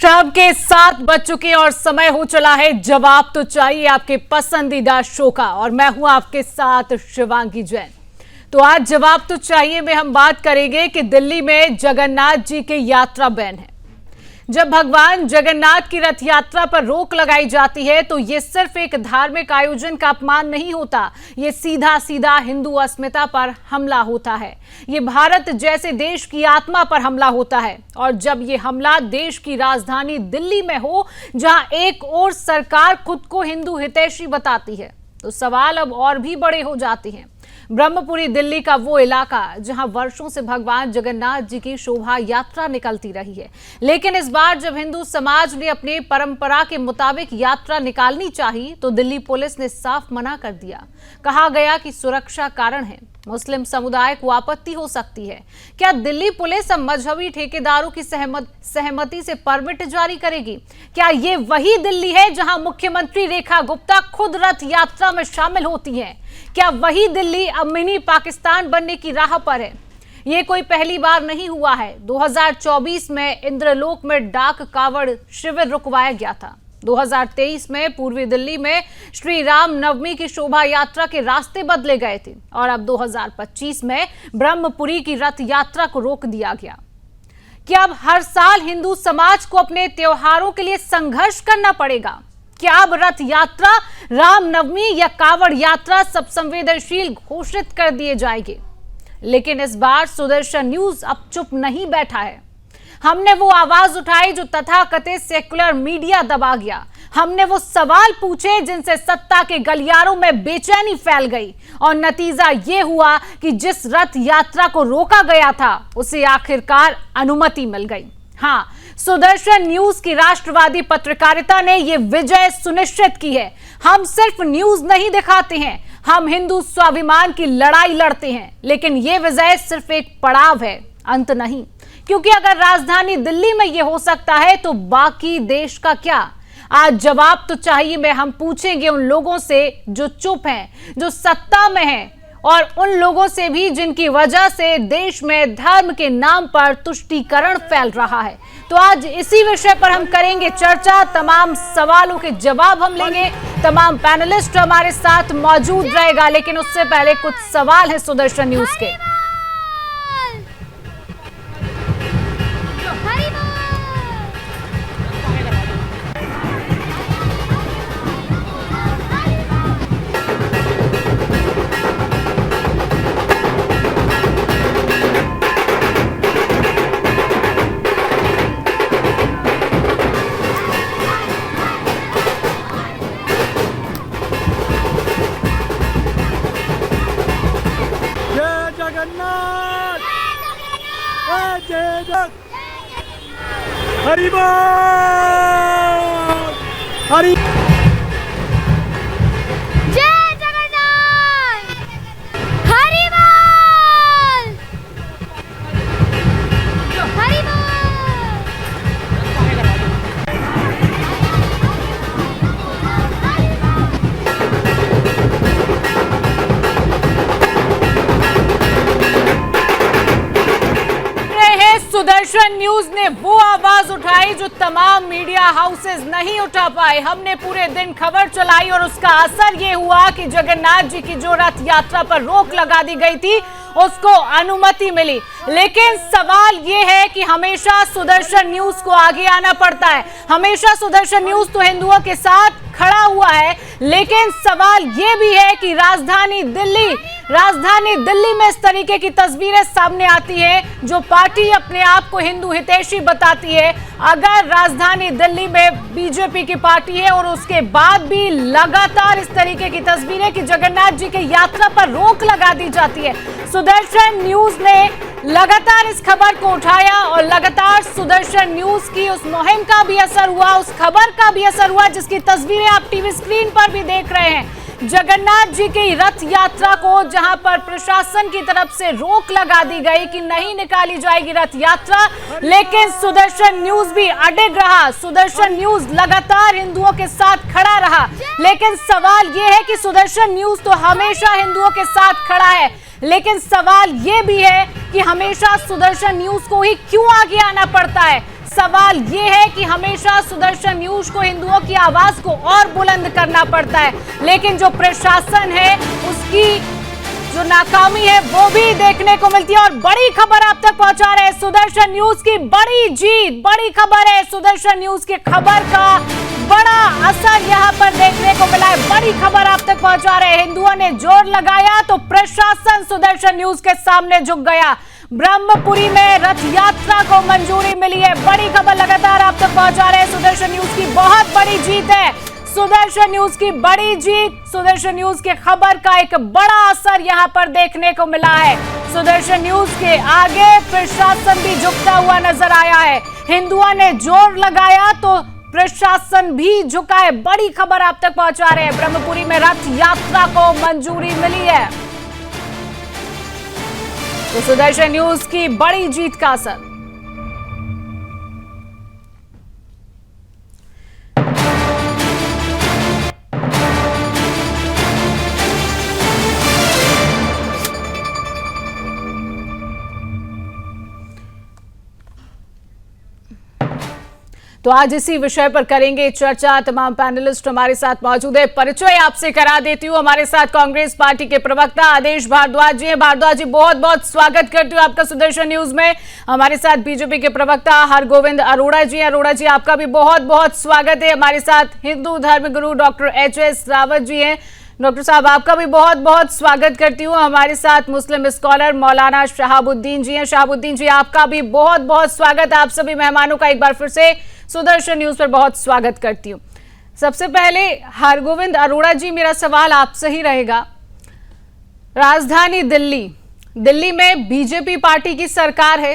शाम के 7 बज चुके और समय हो चला है जवाब तो चाहिए आपके पसंदीदा शो का। और मैं हूं आपके साथ शिवांगी जैन। तो आज जवाब तो चाहिए में हम बात करेंगे कि दिल्ली में जगन्नाथ जी की यात्रा बैन है। जब भगवान जगन्नाथ की रथ यात्रा पर रोक लगाई जाती है तो ये सिर्फ एक धार्मिक आयोजन का अपमान नहीं होता, ये सीधा सीधा हिंदू अस्मिता पर हमला होता है। ये भारत जैसे देश की आत्मा पर हमला होता है। और जब ये हमला देश की राजधानी दिल्ली में हो, जहां एक ओर सरकार खुद को हिंदू हितैषी बताती है, तो सवाल अब और भी बड़े हो जाते हैं। ब्रह्मपुरी दिल्ली का वो इलाका जहां वर्षों से भगवान जगन्नाथ जी की शोभा यात्रा निकलती रही है, लेकिन इस बार जब हिंदू समाज ने अपनी परंपरा के मुताबिक यात्रा निकालनी चाहिए तो दिल्ली पुलिस ने साफ मना कर दिया। कहा गया कि सुरक्षा कारण है, मुस्लिम समुदाय को आपत्ति हो सकती है। क्या दिल्ली पुलिस अब मजहबी ठेकेदारों की सहमति से परमिट जारी करेगी? क्या ये वही दिल्ली है जहां मुख्यमंत्री रेखा गुप्ता खुद रथ यात्रा में शामिल होती हैं? क्या वही दिल्ली अब मिनी पाकिस्तान बनने की राह पर है? ये कोई पहली बार नहीं हुआ है। 2024 में इंद्रलोक में डाक कावड़ शिविर रुकवाया गया था। 2023 में पूर्वी दिल्ली में श्री राम नवमी की शोभा यात्रा के रास्ते बदले गए थे और अब 2025 में ब्रह्मपुरी की रथ यात्रा को रोक दिया गया। क्या अब हर साल हिंदू समाज को अपने त्योहारों के लिए संघर्ष करना पड़ेगा? क्या अब रथ यात्रा, रामनवमी या कावड़ यात्रा सब संवेदनशील घोषित कर दिए जाएंगे? लेकिन इस बार सुदर्शन न्यूज अब चुप नहीं बैठा है। हमने वो आवाज उठाई जो तथाकथित सेक्युलर मीडिया दबा गया। हमने वो सवाल पूछे जिनसे सत्ता के गलियारों में बेचैनी फैल गई। और नतीजा ये हुआ कि जिस रथ यात्रा को रोका गया था उसे आखिरकार अनुमति मिल गई। हाँ, सुदर्शन न्यूज की राष्ट्रवादी पत्रकारिता ने यह विजय सुनिश्चित की है। हम सिर्फ न्यूज नहीं दिखाते हैं, हम हिंदू स्वाभिमान की लड़ाई लड़ते हैं। लेकिन यह विजय सिर्फ एक पड़ाव है, अंत नहीं। क्योंकि अगर राजधानी दिल्ली में यह हो सकता है तो बाकी देश का क्या? आज जवाब तो चाहिए में हम पूछेंगे उन लोगों से जो चुप हैं, जो सत्ता में हैं, और उन लोगों से भी जिनकी वजह से देश में धर्म के नाम पर तुष्टीकरण फैल रहा है। तो आज इसी विषय पर हम करेंगे चर्चा। तमाम सवालों के जवाब हम लेंगे। तमाम पैनलिस्ट हमारे साथ मौजूद रहेगा, लेकिन उससे पहले कुछ सवाल है सुदर्शन न्यूज के। हरि बोल, हरि जय जगन्नाथ, हरि बोल, हरि बोल। सुदर्शन न्यूज ने वो आवाज उठाई जो तमाम मीडिया हाउसेस नहीं उठा पाए। हमने पूरे दिन खबर चलाई और उसका असर ये हुआ कि जगन्नाथ जी की जो रथ यात्रा पर रोक लगा दी गई थी उसको अनुमति मिली। लेकिन सवाल ये है कि हमेशा सुदर्शन न्यूज को आगे आना पड़ता है। हमेशा सुदर्शन न्यूज तो हिंदुओं के साथ खड़ा हुआ है, लेकिन सवाल ये भी है कि राजधानी दिल्ली में इस तरीके की तस्वीरें सामने आती हैं जो पार्टी अपने आप को हिंदू हितैषी बताती है। अगर राजधानी दिल्ली में बीजेपी की पार्टी है और उसके बाद भी लगातार इस तरीके की तस्वीरें कि जगन्नाथ जी की यात्रा पर रोक लगा दी जाती है। सुदर्शन न्यूज ने लगातार इस खबर को उठाया और लगातार सुदर्शन न्यूज की उस मुहिम का भी असर हुआ, उस खबर का भी असर हुआ जिसकी तस्वीरें आप टीवी स्क्रीन पर भी देख रहे हैं। जगन्नाथ जी की रथ यात्रा को जहां पर प्रशासन की तरफ से रोक लगा दी गई कि नहीं निकाली जाएगी रथ यात्रा, लेकिन सुदर्शन न्यूज भी अडिग रहा। सुदर्शन न्यूज लगातार हिंदुओं के साथ खड़ा रहा। लेकिन सवाल यह है कि सुदर्शन न्यूज तो हमेशा हिंदुओं के साथ खड़ा है, लेकिन सवाल यह भी है कि हमेशा सुदर्शन न्यूज को ही क्यों आगे आना पड़ता है। सवाल ये है कि हमेशा सुदर्शन न्यूज को हिंदुओं की आवाज को और बुलंद करना पड़ता है, लेकिन जो प्रशासन है उसकी जो नाकामी है वो भी देखने को मिलती है। और बड़ी खबर आप तक पहुंचा रहे हैं सुदर्शन न्यूज की बड़ी जीत, बड़ी खबर है सुदर्शन न्यूज की खबर का बड़ा असर यहां पर देखने को मिला है। बड़ी खबर आप तक पहुंचा रहे हैं, हिंदुओं ने जोर लगाया तो प्रशासन सुदर्शन न्यूज के सामने झुक गया। ब्रह्मपुरी में रथ यात्रा को मंजूरी मिली है। बड़ी खबर लगातार आप तक पहुंचा रहे हैं, सुदर्शन न्यूज की बहुत बड़ी जीत है, सुदर्शन न्यूज की बड़ी जीत। सुदर्शन न्यूज के खबर का एक बड़ा असर यहां पर देखने को मिला है। सुदर्शन न्यूज के आगे प्रशासन भी झुकता हुआ नजर आया है। हिंदुओं ने जोर लगाया तो प्रशासन भी झुका है। बड़ी खबर आप तक पहुंचा रहे हैं, ब्रह्मपुरी में रथ यात्रा को मंजूरी मिली है तो सुदर्शन न्यूज की बड़ी जीत का असर। तो आज इसी विषय पर करेंगे चर्चा। तमाम पैनलिस्ट हमारे साथ मौजूद है। परिचय आपसे करा देती हूँ, हमारे साथ कांग्रेस पार्टी के प्रवक्ता आदेश भारद्वाज जी हैं। भारद्वाज जी, बहुत बहुत स्वागत करती हूँ आपका सुदर्शन न्यूज में। हमारे साथ बीजेपी के प्रवक्ता हरगोविंद अरोड़ा जी हैं। अरोड़ा जी, आपका भी बहुत बहुत स्वागत है। हमारे साथ हिंदू धर्मगुरु डॉक्टर एच.एस. रावत जी हैं। डॉक्टर साहब, आपका भी बहुत बहुत स्वागत करती हूँ। हमारे साथ मुस्लिम स्कॉलर मौलाना शहाबुद्दीन जी हैं। शहाबुद्दीन जी, आपका भी बहुत बहुत स्वागत। आप सभी मेहमानों का एक बार फिर से सुदर्शन न्यूज पर बहुत स्वागत करती हूँ। सबसे पहले हरगोविंद अरोड़ा जी, मेरा सवाल आपसे ही रहेगा। राजधानी दिल्ली में बीजेपी पार्टी की सरकार है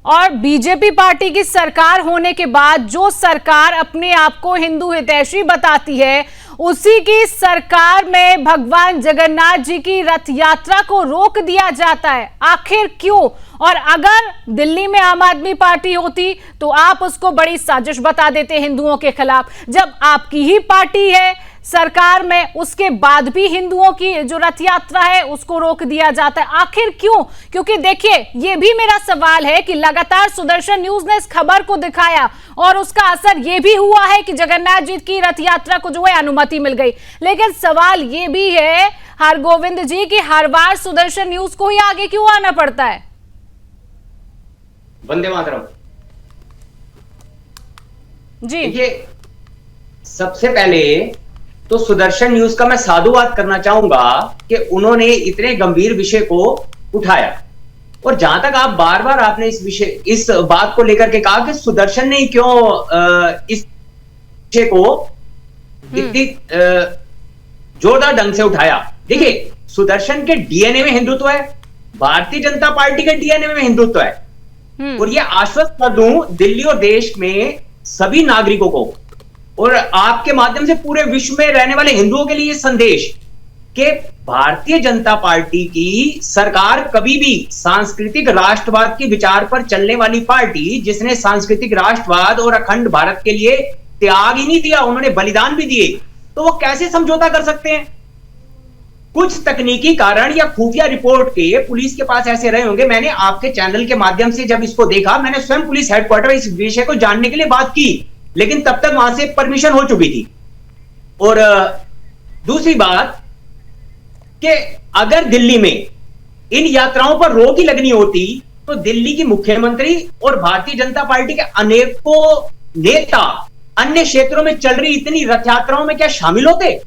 और बीजेपी पार्टी की सरकार होने के बाद जो सरकार अपने आप को हिंदू हितैषी बताती है, उसी की सरकार में भगवान जगन्नाथ जी की रथ यात्रा को रोक दिया जाता है। आखिर क्यों? और अगर दिल्ली में आम आदमी पार्टी होती तो आप उसको बड़ी साजिश बता देते हिंदुओं के खिलाफ। जब आपकी ही पार्टी है सरकार में, उसके बाद भी हिंदुओं की जो रथ यात्रा है उसको रोक दिया जाता है। आखिर क्यों? क्योंकि देखिए, ये भी मेरा सवाल है कि लगातार सुदर्शन न्यूज ने इस खबर को दिखाया और उसका असर ये भी हुआ है कि जगन्नाथ जी की रथ यात्रा को जो है अनुमति मिल गई। लेकिन सवाल ये भी है हरगोविंद जी कि हर बार सुदर्शन न्यूज को ही आगे क्यों आना पड़ता है? वंदे मातरम जी। ये सबसे पहले तो सुदर्शन न्यूज का मैं साधुवाद करना चाहूंगा कि उन्होंने इतने गंभीर विषय को उठाया। और जहां तक आप बार बार आपने इस बात को लेकर के कहा कि सुदर्शन ने क्यों इस विषय को इतनी जोरदार ढंग से उठाया। देखिए, सुदर्शन के डीएनए में हिंदुत्व है, भारतीय जनता पार्टी के डीएनए में हिंदुत्व है। और ये आश्वस्त कर दूं दिल्ली और देश में सभी नागरिकों को और आपके माध्यम से पूरे विश्व में रहने वाले हिंदुओं के लिए संदेश कि भारतीय जनता पार्टी की सरकार कभी भी सांस्कृतिक राष्ट्रवाद के विचार पर चलने वाली पार्टी, जिसने सांस्कृतिक राष्ट्रवाद और अखंड भारत के लिए त्याग ही नहीं दिया, उन्होंने बलिदान भी दिए, तो वो कैसे समझौता कर सकते हैं? कुछ तकनीकी कारण या खुफिया रिपोर्ट के पुलिस के पास ऐसे रहे होंगे। मैंने आपके चैनल के माध्यम से जब इसको देखा, मैंने स्वयं पुलिस हेडक्वार्टर इस विषय को जानने के लिए बात की, लेकिन तब तक वहां से परमिशन हो चुकी थी। और दूसरी बात कि अगर दिल्ली में इन यात्राओं पर रोक ही लगनी होती तो दिल्ली की मुख्यमंत्री और भारतीय जनता पार्टी के अनेकों नेता अन्य क्षेत्रों में चल रही इतनी रथ यात्राओं में क्या शामिल होते?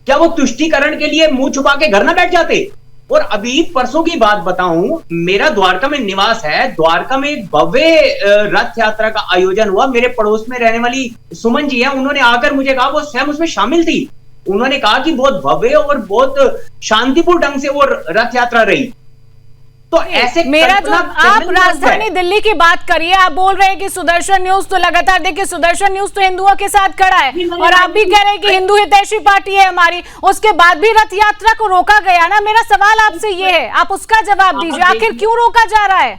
क्या वो तुष्टीकरण के लिए मुंह छुपा के घर ना बैठ जाते? और अभी परसों की बात बताऊं, मेरा द्वारका में निवास है। द्वारका में एक भव्य रथ यात्रा का आयोजन हुआ। मेरे पड़ोस में रहने वाली सुमन जी हैं, उन्होंने आकर मुझे कहा, वो स्वयं उसमें शामिल थी। उन्होंने कहा कि बहुत भव्य और बहुत शांतिपूर्ण ढंग से वो रथ यात्रा रही। तो ऐसे मेरा जो आप राजधानी दिल्ली की बात करिए, आप बोल रहे हैं कि सुदर्शन न्यूज तो लगातार, देखिए सुदर्शन न्यूज तो हिंदुओं के साथ खड़ा है और आप भी कह रहे हैं कि हिंदू हितैषी पार्टी है हमारी, उसके बाद भी रथ यात्रा को रोका गया ना। मेरा सवाल आपसे ये है, आप उसका जवाब दीजिए, आखिर क्यों रोका जा रहा है?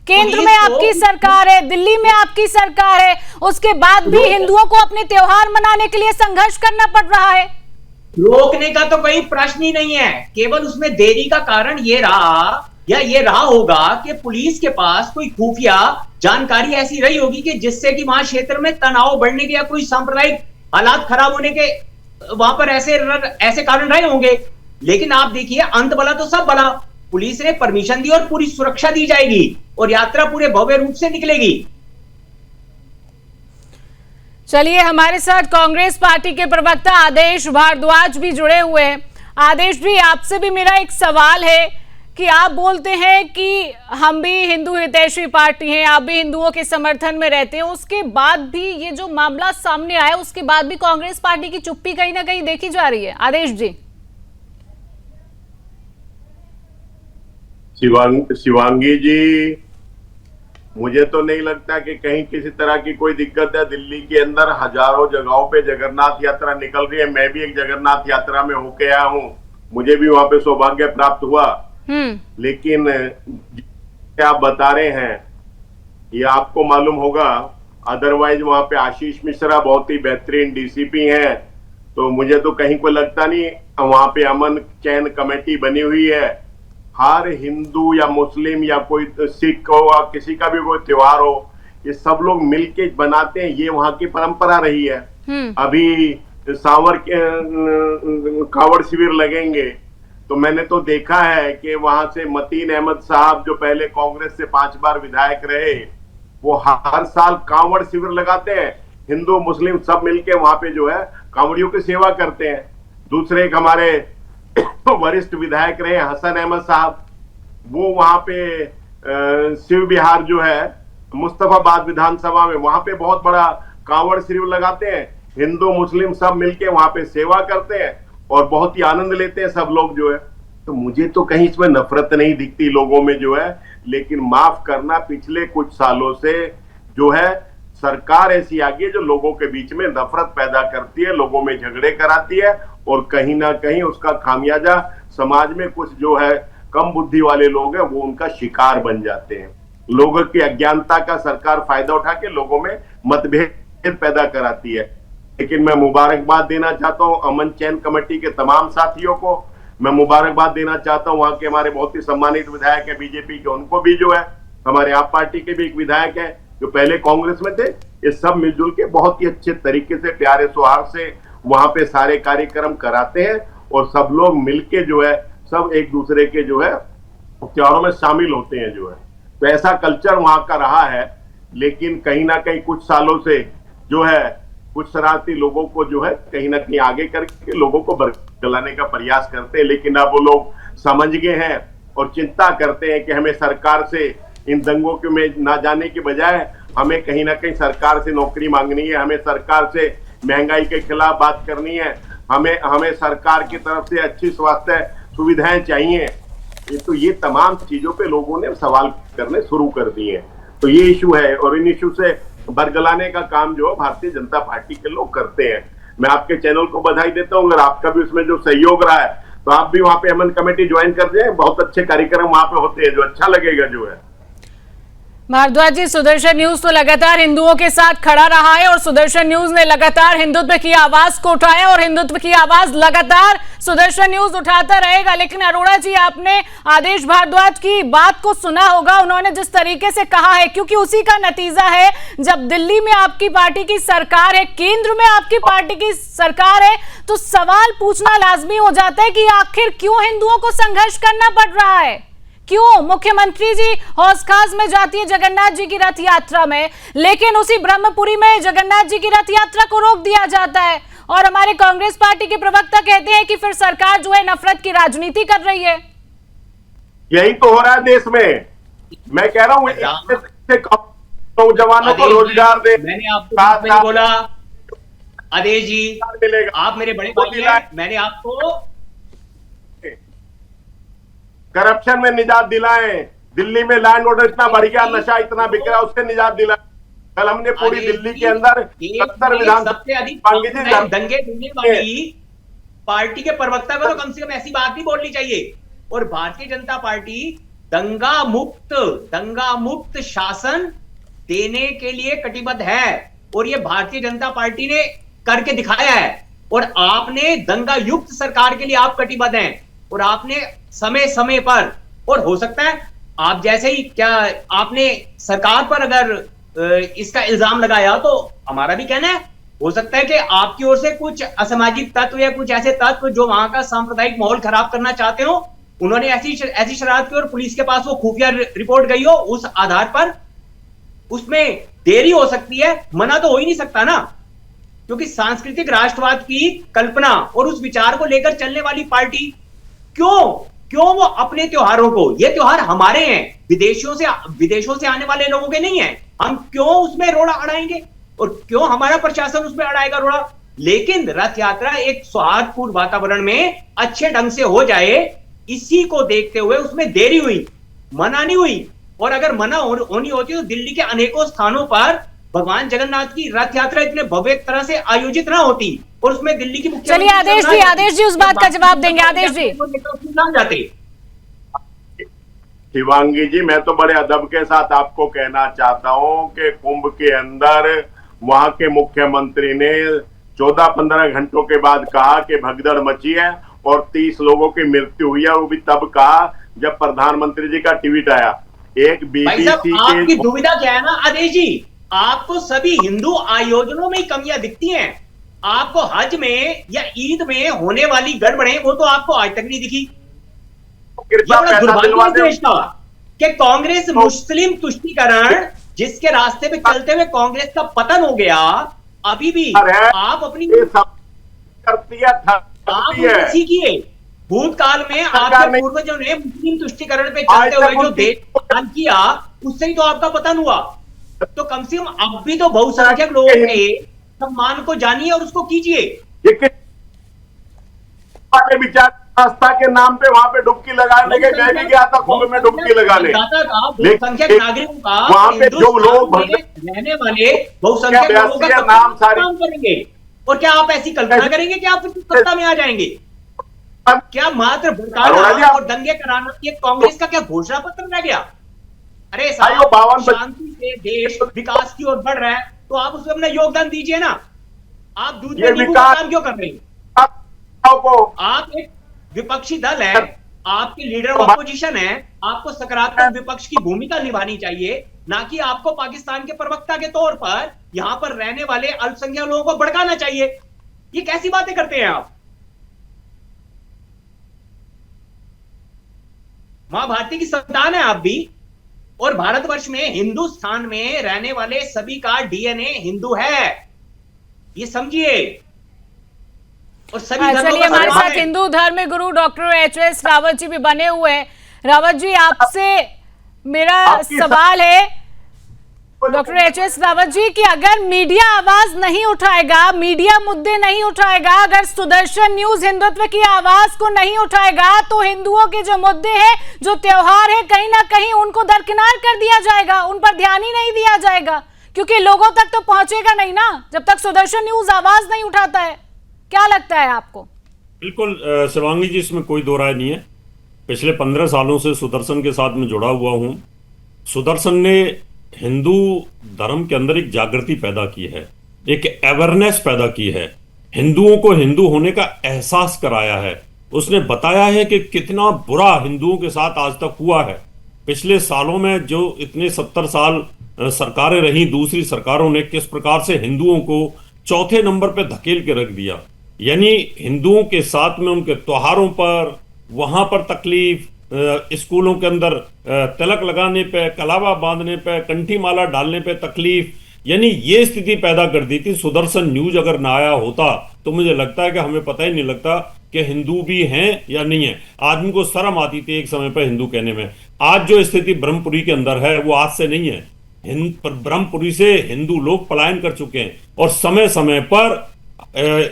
केंद्र में आपकी सरकार है, दिल्ली में आपकी सरकार है, उसके बाद भी हिंदुओं को अपने त्योहार मनाने के लिए संघर्ष करना पड़ रहा है। रोकने का तो कोई प्रश्न ही नहीं है, केवल उसमें देरी का कारण ये रहा, या ये रहा होगा कि पुलिस के पास कोई खुफिया जानकारी ऐसी रही होगी कि जिससे कि वहां क्षेत्र में तनाव बढ़ने के या कोई सांप्रदायिक हालात खराब होने के वहां पर ऐसे कारण रहे होंगे। लेकिन आप देखिए, अंत भला तो सब भला, पुलिस ने परमिशन दी और पूरी सुरक्षा दी जाएगी और यात्रा पूरे भव्य रूप से निकलेगी। चलिए, हमारे साथ कांग्रेस पार्टी के प्रवक्ता आदेश भारद्वाज भी जुड़े हुए हैं। आदेश जी, आपसे भी मेरा एक सवाल है कि आप बोलते हैं कि हम भी हिंदू हितैषी पार्टी हैं, आप भी हिंदुओं के समर्थन में रहते हैं, उसके बाद भी ये जो मामला सामने आया उसके बाद भी कांग्रेस पार्टी की चुप्पी कहीं ना कहीं देखी जा रही है। आदेश जी। शिवांगी जी, मुझे तो नहीं लगता कि कहीं किसी तरह की कोई दिक्कत है। दिल्ली के अंदर हजारों जगहों पे जगन्नाथ यात्रा निकल रही है। मैं भी एक जगन्नाथ यात्रा में होके आया हूँ, मुझे भी वहां पे सौभाग्य प्राप्त हुआ। लेकिन क्या आप बता रहे हैं ये आपको मालूम होगा, अदरवाइज वहां पे आशीष मिश्रा बहुत ही बेहतरीन डीसीपी हैं, तो मुझे तो कहीं को लगता नहीं। वहां पे अमन चैन कमेटी बनी हुई है। हर हिंदू या मुस्लिम या कोई सिख हो या किसी का भी कोई त्योहार हो, ये सब लोग मिलके बनाते हैं। ये वहां की परंपरा रही है। अभी सांवर के कांवड़ शिविर लगेंगे तो मैंने तो देखा है कि वहां से मतीन अहमद साहब जो पहले कांग्रेस से 5 बार विधायक रहे, वो हर साल कांवड़ शिविर लगाते हैं। हिंदू मुस्लिम सब मिलके वहां पे जो है कांवड़ियों की सेवा करते हैं। दूसरे एक हमारे वरिष्ठ विधायक रहे हसन अहमद साहब, वो वहां पे शिव विहार जो है मुस्तफाबाद विधानसभा में, वहां पे बहुत बड़ा कांवड़ शिविर लगाते हैं। हिंदू मुस्लिम सब मिलके वहां पे सेवा करते हैं और बहुत ही आनंद लेते हैं सब लोग जो है। तो मुझे तो कहीं इसमें नफरत नहीं दिखती लोगों में जो है। लेकिन माफ करना, पिछले कुछ सालों से जो है सरकार ऐसी आ गई है जो लोगों के बीच में नफरत पैदा करती है, लोगों में झगड़े कराती है और कहीं ना कहीं उसका खामियाजा समाज में कुछ जो है कम बुद्धि वाले लोग हैं वो उनका शिकार बन जाते हैं। लोगों की अज्ञानता का सरकार फायदा उठा के लोगों में मतभेद पैदा कराती है। लेकिन मैं मुबारकबाद देना चाहता हूं अमन चैन कमेटी के तमाम साथियों को। मैं मुबारकबाद देना चाहता हूं वहां के हमारे बहुत ही सम्मानित विधायक है बीजेपी के, उनको भी जो है, हमारे आप पार्टी के भी एक विधायक है जो पहले कांग्रेस में थे। ये सब मिलजुल के बहुत ही अच्छे तरीके से प्यारे सौहार्द से वहां पे सारे कार्यक्रम कराते हैं और सब लोग मिलके जो है सब एक दूसरे के जो है त्योहारों में शामिल होते हैं जो है। तो ऐसा कल्चर वहां का रहा है। लेकिन कहीं ना कहीं कुछ सालों से जो है कुछ शरारती लोगों को जो है कहीं ना कहीं आगे करके लोगों को बरगलाने का प्रयास करते हैं। लेकिन अब वो लोग समझ गए हैं और चिंता करते हैं कि हमें सरकार से इन दंगों के में ना जाने के बजाय हमें कहीं ना कहीं सरकार से नौकरी मांगनी है, हमें सरकार से महंगाई के खिलाफ बात करनी है, हमें सरकार की तरफ से अच्छी स्वास्थ्य सुविधाएं चाहिए। तो ये तमाम चीजों पे लोगों ने सवाल करने शुरू कर दिए हैं। तो ये इशू है और इन इशू से बरगलाने का काम जो भारतीय जनता पार्टी के लोग करते हैं। मैं आपके चैनल को बधाई देता हूँ, अगर आपका भी उसमें जो सहयोग रहा है तो आप भी वहां पे अमन कमेटी ज्वाइन कर दें। बहुत अच्छे कार्यक्रम वहां पे होते हैं जो अच्छा लगेगा जो है। भारद्वाज जी, सुदर्शन न्यूज तो लगातार हिंदुओं के साथ खड़ा रहा है और सुदर्शन न्यूज ने लगातार हिंदुत्व की आवाज को उठाया और हिंदुत्व की आवाज लगातार सुदर्शन न्यूज उठाता रहेगा। लेकिन अरोड़ा जी, आपने आदेश भारद्वाज की बात को सुना होगा, उन्होंने जिस तरीके से कहा है, क्योंकि उसी का नतीजा है जब दिल्ली में आपकी पार्टी की सरकार है, केंद्र में आपकी पार्टी की सरकार है, तो सवाल पूछना लाजमी हो जाता है कि आखिर क्यों हिंदुओं को संघर्ष करना पड़ रहा है। क्यों मुख्यमंत्री जी हौस खास में जाती है जगन्नाथ जी की रथ यात्रा में, लेकिन उसी ब्रह्मपुरी में जगन्नाथ जी की रथ यात्रा को रोक दिया जाता है और हमारे कांग्रेस पार्टी के प्रवक्ता कहते हैं कि फिर सरकार जो है नफरत की राजनीति कर रही है। यही तो हो रहा है देश में। मैं कह रहा हूं नौजवानों को रोजगार दे। मैंने आपको बोला आदेश जी, आप मेरे बड़े भाई हैं, मैंने आपको करप्शन में निजात दिलाएं। दिल्ली में लैंड ऑर्डर इतना बढ़ गया, नशा इतना बिक रहा है, उससे निजात दिलाएं। कल हमने पूरी दिल्ली के अंदर 70 विधानसभा सबसे अधिक दंगे देने वाली पार्टी के प्रवक्ता को तो कम से कम ऐसी बात नहीं बोलनी चाहिए। और भारतीय जनता पार्टी दंगा मुक्त शासन देने के लिए कटिबद्ध है और ये भारतीय जनता पार्टी ने करके दिखाया है। और आपने दंगा युक्त सरकार के लिए आप कटिबद्ध हैं और आपने समय समय पर और हो सकता है आप जैसे ही, क्या आपने सरकार पर अगर इसका इल्जाम लगाया तो हमारा भी कहना है, हो सकता है कि आपकी ओर से कुछ असामाजिक तत्व या कुछ ऐसे तत्व जो वहां का सांप्रदायिक माहौल खराब करना चाहते हो, उन्होंने ऐसी शरारत की और पुलिस के पास वो खुफिया रिपोर्ट गई हो, उस आधार पर उसमें देरी हो सकती है। मना तो हो ही नहीं सकता ना, क्योंकि सांस्कृतिक राष्ट्रवाद की कल्पना और उस विचार को लेकर चलने वाली पार्टी क्यों वो अपने त्योहारों को, ये त्योहार हमारे हैं, विदेशों से आने वाले लोगों के नहीं है, हम क्यों उसमें रोड़ा अड़ाएंगे और क्यों हमारा प्रशासन उसमें अड़ाएगा रोड़ा। लेकिन रथ यात्रा एक सौहार्दपूर्ण वातावरण में अच्छे ढंग से हो जाए, इसी को देखते हुए उसमें देरी हुई, मना नहीं हुई। और अगर मना होनी होती तो दिल्ली के अनेकों स्थानों पर भगवान जगन्नाथ की रथ यात्रा इतने भव्य तरह से आयोजित ना होती और उसमें दिल्ली की मुख्य। चलिए आदेश जी उस बात का जवाब देंगे। आदेश जी जाते। शिवांगी जी, मैं तो बड़े अदब के साथ आपको कहना चाहता हूं कि कुंभ के अंदर वहां के मुख्यमंत्री ने 14-15 घंटों के बाद कहा कि भगदड़ मची है और 30 लोगों की मृत्यु हुई है। वो भी तब कहा जब प्रधानमंत्री जी का ट्वीट आया। एक बीबीसी आपकी दुविधा क्या है ना आदेश जी, आपको सभी हिंदू आयोजनों में ही कमियां दिखती हैं। आपको हज में या ईद में होने वाली गड़बड़ें वो तो आपको आज तक नहीं दिखी। दुर्भाग्य कि कांग्रेस मुस्लिम तुष्टीकरण जिसके रास्ते पे चलते हुए कांग्रेस का पतन हो गया, अभी भी आप अपनी सीखिए। भूतकाल में आपके पूर्वजों ने मुस्लिम तुष्टीकरण पे चलते हुए जो देश दान किया, उससे ही तो आपका पतन हुआ। तो कम से कम अब भी तो बहुसंख्यक लोगों के सम्मान को जानिए और उसको कीजिए। विचार आस्था के नाम पे वहां पे डुबकी लगाने के, मैं भी गया था कुंभ में डुबकी लगाने। बहुसंख्यक नागरिकों का वहां पे जो लोग रहने वाले बहुसंख्यक लोगों का नाम सारे करेंगे। और क्या आप ऐसी कल्पना करेंगे कि आप सत्ता में आ जाएंगे? क्या मात्र भड़काना और दंगे कराना ये कांग्रेस का क्या घोषणा पत्र रह गया? अरे साहब, शांति से देश विकास की ओर बढ़ रहा है तो आप उसमें अपना योगदान दीजिए ना। आप दूध में नींबू का काम क्यों कर रहे हैं? आप एक विपक्षी दल है, आपके लीडर ऑपोजिशन है, आपको सकारात्मक विपक्ष की भूमिका निभानी चाहिए, ना कि आपको पाकिस्तान के प्रवक्ता के तौर पर यहां पर रहने वाले अल्पसंख्यक लोगों को भड़काना चाहिए। ये कैसी बातें करते हैं आप? मां भारती की संतान है आप भी, और भारतवर्ष में हिंदुस्तान में रहने वाले सभी का डीएनए हिंदू है, ये समझिए। और सभी चलिए, हमारे साथ हिंदू धर्म गुरु डॉक्टर एच.एस. रावत जी भी बने हुए हैं। रावत जी, आपसे मेरा सवाल है डॉक्टर एच.एस. रावत जी कि अगर मीडिया आवाज नहीं उठाएगा, मीडिया मुद्दे नहीं उठाएगा, अगर सुदर्शन न्यूज हिंदुत्व की आवाज को नहीं उठाएगा, तो हिंदुओं के जो मुद्दे हैं, जो त्योहार है, कहीं ना कहीं उनको दरकिनार कर दिया जाएगा, उन पर ध्यान ही नहीं दिया जाएगा, क्योंकि लोगों तक तो पहुंचेगा नहीं ना जब तक सुदर्शन न्यूज आवाज नहीं उठाता है। क्या लगता है आपको? बिल्कुल शिवांगी जी, इसमें कोई दो राय नहीं है। पिछले 15 सालों से सुदर्शन के साथ में जुड़ा हुआ हूं। सुदर्शन ने हिंदू धर्म के अंदर एक जागृति पैदा की है, एक अवेयरनेस पैदा की है, हिंदुओं को हिंदू होने का एहसास कराया है। उसने बताया है कि कितना बुरा हिंदुओं के साथ आज तक हुआ है। पिछले सालों में जो इतने 70 साल सरकारें रही, दूसरी सरकारों ने किस प्रकार से हिंदुओं को चौथे नंबर पे धकेल के रख दिया। यानी हिंदुओं के साथ में उनके त्योहारों पर, वहां पर तकलीफ, स्कूलों के अंदर तिलक लगाने पे, कलावा बांधने पे, कंठी माला डालने पे तकलीफ, यानी ये स्थिति पैदा कर दी थी। सुदर्शन न्यूज अगर ना आया होता तो मुझे लगता है कि हमें पता ही नहीं लगता कि हिंदू भी हैं या नहीं है। आदमी को शर्म आती थी एक समय पर हिंदू कहने में। आज जो स्थिति ब्रह्मपुरी के अंदर है वो आज से नहीं है। ब्रह्मपुरी से हिंदू लोग पलायन कर चुके हैं और समय समय पर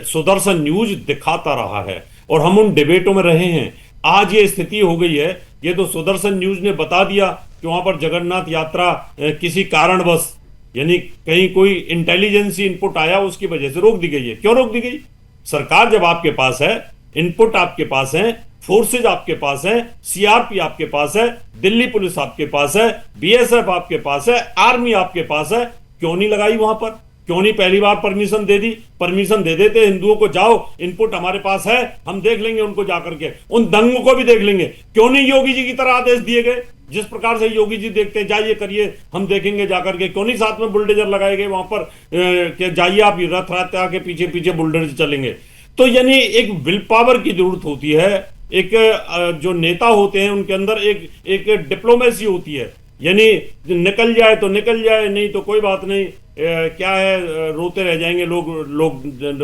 सुदर्शन न्यूज दिखाता रहा है और हम उन डिबेटों में रहे हैं। आज ये स्थिति हो गई है, ये तो सुदर्शन न्यूज ने बता दिया कि वहां पर जगन्नाथ यात्रा किसी कारणवश, यानी कहीं कोई इंटेलिजेंसी इनपुट आया उसकी वजह से रोक दी गई है। क्यों रोक दी गई? सरकार जब आपके पास है, इनपुट आपके पास है, फोर्सेज आपके पास है, सीआरपी आपके पास है, दिल्ली पुलिस आपके पास है, बीएसएफ आपके पास है, आर्मी आपके पास है, क्यों नहीं लगाई वहां पर? क्यों नहीं पहली बार परमिशन दे दी? परमिशन दे देते हिंदुओं को, जाओ इनपुट हमारे पास है, हम देख लेंगे उनको जाकर के, उन दंगों को भी देख लेंगे। क्यों नहीं योगी जी की तरह आदेश दिए गए? जिस प्रकार से योगी जी देखते हैं, जाइए करिए, हम देखेंगे जाकर के। क्यों नहीं साथ में बुलडोजर लगाए गए वहां पर कि जाइए आप रथ रथ के पीछे पीछे बुलडोजर चलेंगे? तो यानी एक विल पावर की जरूरत होती है। एक जो नेता होते हैं उनके अंदर एक डिप्लोमेसी होती है, यानी निकल जाए तो निकल जाए, नहीं तो कोई बात नहीं, क्या है रोते रह जाएंगे लोग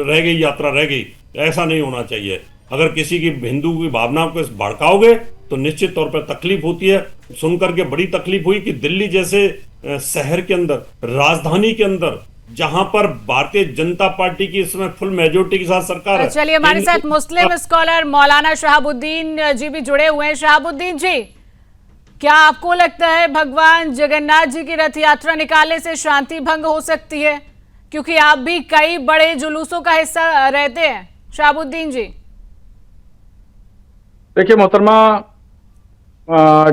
रह गई यात्रा रह गई। ऐसा नहीं होना चाहिए। अगर किसी की हिंदू की भावना को भड़काओगे तो निश्चित तौर पर तकलीफ होती है। सुनकर के बड़ी तकलीफ हुई कि दिल्ली जैसे शहर के अंदर, राजधानी के अंदर, जहां पर भारतीय जनता पार्टी की इसमें फुल मेजोरिटी के साथ सरकार है। चलिए हमारे साथ मुस्लिम स्कॉलर मौलाना शहाबुद्दीन जी भी जुड़े हुए हैं। शहाबुद्दीन जी, क्या आपको लगता है भगवान जगन्नाथ जी की रथ यात्रा निकालने से शांति भंग हो सकती है? क्योंकि आप भी कई बड़े जुलूसों का हिस्सा रहते हैं। शहाबुद्दीन जी, देखिए मोहतरमा,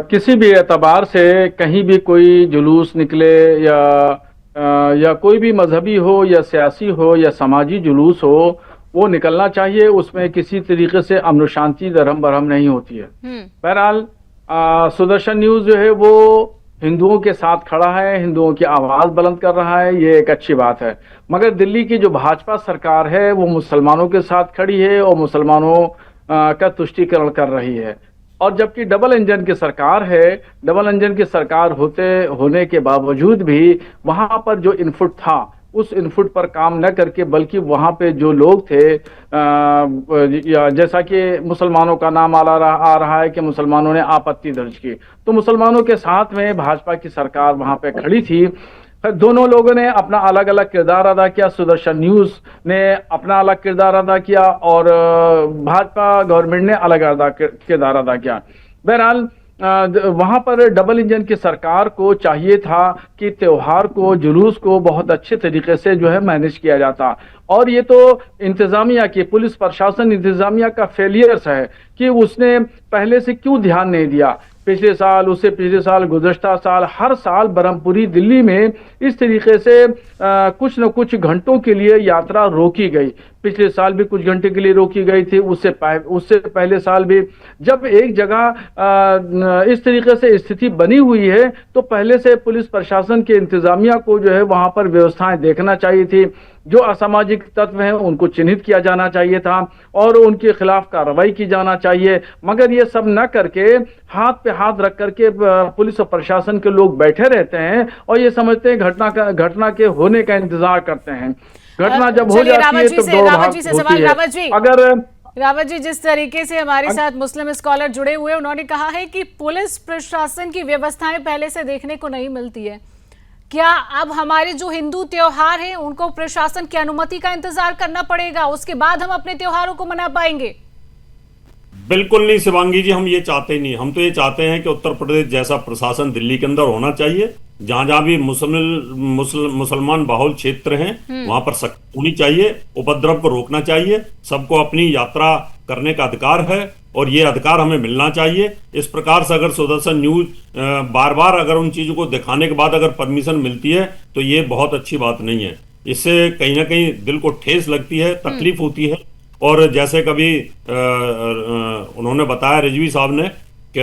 किसी भी एतबार से कहीं भी कोई जुलूस निकले या कोई भी मजहबी हो या सियासी हो या समाजी जुलूस हो, वो निकलना चाहिए। उसमें किसी तरीके से अमन शांति दरहम बरहम नहीं होती है। बहरहाल सुदर्शन न्यूज जो है वो हिंदुओं के साथ खड़ा है, हिंदुओं की आवाज बुलंद कर रहा है, ये एक अच्छी बात है। मगर दिल्ली की जो भाजपा सरकार है वो मुसलमानों के साथ खड़ी है और मुसलमानों का तुष्टीकरण कर रही है। और जबकि डबल इंजन की सरकार है, डबल इंजन की सरकार होने के बावजूद भी वहां पर जो इनपुट था उस इनपुट पर काम न करके, बल्कि वहां पे जो लोग थे, जैसा कि मुसलमानों का नाम आ रहा है कि मुसलमानों ने आपत्ति दर्ज की, तो मुसलमानों के साथ में भाजपा की सरकार वहां पे खड़ी थी। दोनों लोगों ने अपना अलग अलग किरदार अदा किया। सुदर्शन न्यूज ने अपना अलग किरदार अदा किया और भाजपा गवर्नमेंट ने अलग किरदार अदा किया। बहरहाल वहां पर डबल इंजन की सरकार को चाहिए था कि त्योहार को, जुलूस को बहुत अच्छे तरीके से जो है मैनेज किया जाता। और ये तो इंतजामिया की, पुलिस प्रशासन इंतजामिया का फेलियर्स है कि उसने पहले से क्यों ध्यान नहीं दिया। पिछले साल, उससे पिछले साल, गुज़श्ता साल, हर साल बरहमपुरी दिल्ली में इस तरीके से कुछ न कुछ घंटों के लिए यात्रा रोकी गई। पिछले साल भी कुछ घंटे के लिए रोकी गई थी, उससे पहले साल भी। जब एक जगह इस तरीके से स्थिति बनी हुई है तो पहले से पुलिस प्रशासन के इंतजामिया को जो है वहां पर व्यवस्थाएं देखना चाहिए थी। जो असामाजिक तत्व हैं उनको चिन्हित किया जाना चाहिए था और उनके खिलाफ कार्रवाई की जाना चाहिए। मगर ये सब न करके हाथ पे हाथ रख करके पुलिस और प्रशासन के लोग बैठे रहते हैं और ये समझते हैं घटना के होने का इंतजार करते हैं। घटना जब हो जाती है तो रावत जी से सवाल। रावत जी, जिस तरीके से हमारे साथ मुस्लिम स्कॉलर जुड़े हुए, उन्होंने कहा है कि पुलिस प्रशासन की व्यवस्थाएं पहले से देखने को नहीं मिलती है। क्या अब हमारे जो हिंदू त्योहार हैं उनको प्रशासन की अनुमति का इंतजार करना पड़ेगा, उसके बाद हम अपने त्योहारों को मना पाएंगे? बिल्कुल नहीं शिवांगी जी, हम ये चाहते ही नहीं। हम तो ये चाहते हैं कि उत्तर प्रदेश जैसा प्रशासन दिल्ली के अंदर होना चाहिए। जहां जहां भी मुसलमान बाहुल क्षेत्र हैं वहां पर सख्ती होनी चाहिए, उपद्रव को रोकना चाहिए। सबको अपनी यात्रा करने का अधिकार है और ये अधिकार हमें मिलना चाहिए। इस प्रकार से अगर सुदर्शन न्यूज बार बार अगर उन चीजों को दिखाने के बाद अगर परमिशन मिलती है तो ये बहुत अच्छी बात नहीं है। इससे कहीं ना कहीं दिल को ठेस लगती है, तकलीफ होती है। और जैसे कभी उन्होंने बताया रिजवी साहब ने कि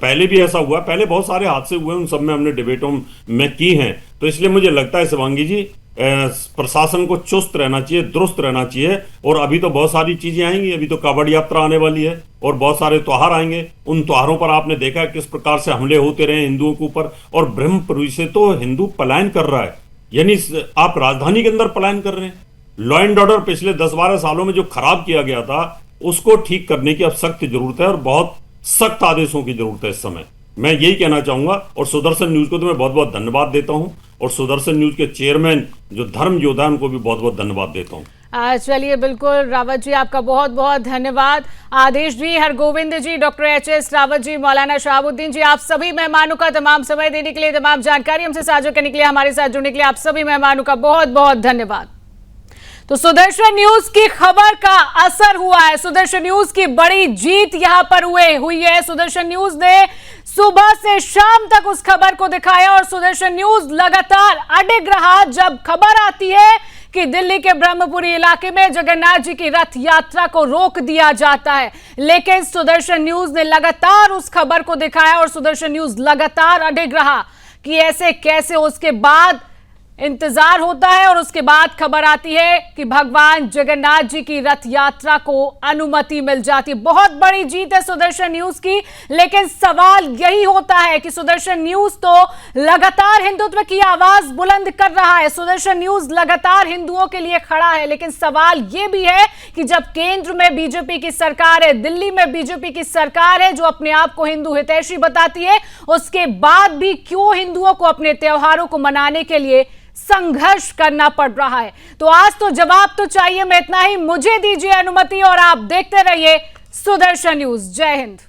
पहले भी ऐसा हुआ, पहले बहुत सारे हादसे हुए, उन सब में हमने डिबेटों में की हैं। तो इसलिए मुझे लगता है शिवांगी जी, प्रशासन को चुस्त रहना चाहिए, दुरुस्त रहना चाहिए। और अभी तो बहुत सारी चीजें आएंगी, अभी तो कावड़ यात्रा आने वाली है और बहुत सारे त्योहार आएंगे। उन त्योहारों पर आपने देखा किस प्रकार से हमले होते रहे हिंदुओं के ऊपर। और ब्रह्मपुरी से तो हिंदू पलायन कर रहा है, यानी आप राजधानी के अंदर पलायन कर रहे हैं। लॉ एंड ऑर्डर पिछले 10-12 सालों में जो खराब किया गया था उसको ठीक करने की अब सख्त जरूरत है और बहुत सख्त आदेशों की जरूरत है इस समय। मैं यही कहना चाहूंगा और सुदर्शन न्यूज को तो मैं बहुत बहुत धन्यवाद देता हूं और सुदर्शन न्यूज के चेयरमैन जो धर्म योद्धा उनको भी बहुत बहुत धन्यवाद देता हूं। चलिए, बिल्कुल रावत जी, आपका बहुत बहुत धन्यवाद। आदेश जी, हरगोविंद जी, डॉक्टर एच.एस. रावत जी, मौलाना शहाबुद्दीन जी, आप सभी मेहमानों का तमाम समय देने के लिए, तमाम जानकारी हमसे साझा करने के लिए, हमारे साथ जुड़ने के लिए आप सभी मेहमानों का बहुत बहुत धन्यवाद। तो सुदर्शन न्यूज की खबर का असर हुआ है। सुदर्शन न्यूज की बड़ी जीत यहां पर हुई है। सुदर्शन न्यूज ने सुबह से शाम तक उस खबर को दिखाया और सुदर्शन न्यूज लगातार अडिग रहा जब खबर आती है कि दिल्ली के ब्रह्मपुरी इलाके में जगन्नाथ जी की रथ यात्रा को रोक दिया जाता है, लेकिन सुदर्शन न्यूज ने लगातार उस खबर को दिखाया और सुदर्शन न्यूज लगातार अडिग रहा कि ऐसे कैसे। उसके बाद इंतजार होता है और उसके बाद खबर आती है कि भगवान जगन्नाथ जी की रथ यात्रा को अनुमति मिल जाती है। बहुत बड़ी जीत है सुदर्शन न्यूज की, लेकिन सवाल यही होता है कि सुदर्शन न्यूज तो लगातार हिंदुत्व की आवाज बुलंद कर रहा है, सुदर्शन न्यूज लगातार हिंदुओं के लिए खड़ा है, लेकिन सवाल यह भी है कि जब केंद्र में बीजेपी की सरकार है, दिल्ली में बीजेपी की सरकार है जो अपने आप को हिंदू हितैषी बताती है, उसके बाद भी क्यों हिंदुओं को अपने त्योहारों को मनाने के लिए संघर्ष करना पड़ रहा है। तो आज तो जवाब तो चाहिए। मैं इतना ही, मुझे दीजिए अनुमति और आप देखते रहिए सुदर्शन न्यूज। जय हिंद।